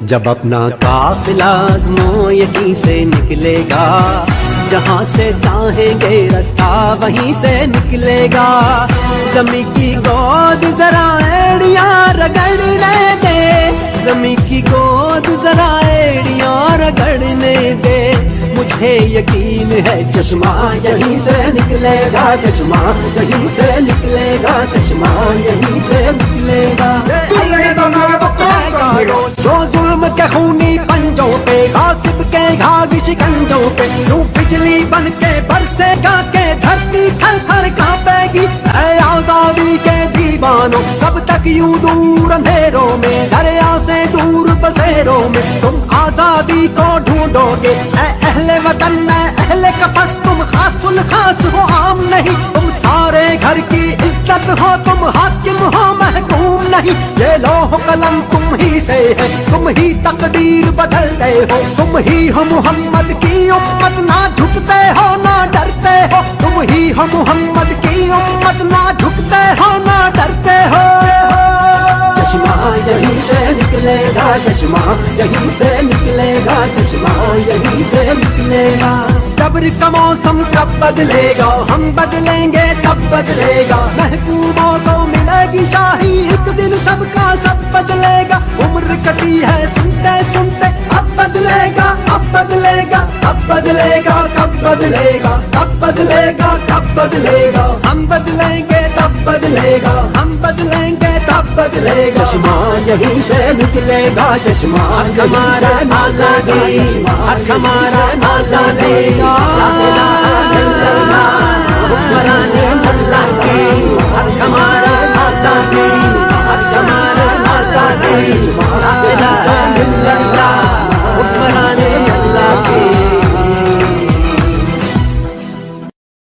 जब अपना काफिला आज़मो यहीं से निकलेगा, जहाँ से चाहेंगे रास्ता वहीं से निकलेगा। ज़मीं की गोद जरा एड़ियाँ रगड़ने दे, ज़मीं की गोद जरा एड़ियाँ रगड़ने दे। मुझे यकीन है चश्मा यहीं से निकलेगा, चश्मा यहीं से निकलेगा, चश्मा यहीं से निकलेगा। जो जुल्म के खूनी पंजों पे, गासिब के घाघ शिकंजों पे, यूं बिजली बन के बरसेगा के धरती थर थर कांपेगी। ऐ आजादी के दीवानों, कब तक यूं दूर अंधेरों में, दरिया से दूर बसेरों में तुम आजादी को ढूंढोगे। ऐ अहले वतन में अहले कफस, तुम खासुल खास हो आम नहीं, तुम सारे घर की इज्जत हो, तुम हाकिम हो महकूम नहीं। ये लौह कलम तुम ही से है, तुम ही तकदीर बदलते हो, तुम ही हो मोहम्मद की उम्मत, ना झुकते हो ना डरते हो। तुम ही हो मोहम्मद की उम्मत, ना झुकते हो ना डरते हो। चश्मा यहीं से निकलेगा, चश्मा यहीं से निकलेगा, चश्मा यहीं से निकलेगा। जबर का मौसम कब बदलेगा, हम बदलेंगे तब बदलेगा। महबूबों को मिलेगी शाही, एक दिन सबका सब बदलेगा। उम्र कटी है सुनते सुनते, अब बदलेगा अब बदलेगा अब बदलेगा, कब बदलेगा कब बदलेगा कब बदलेगा। हम बदलेंगे तब बदलेगा, हम बदलेंगे तब बदलेगा। चश्मा यहीं से निकलेगा, चश्मा हमारा आजादी, हमारा आजादी।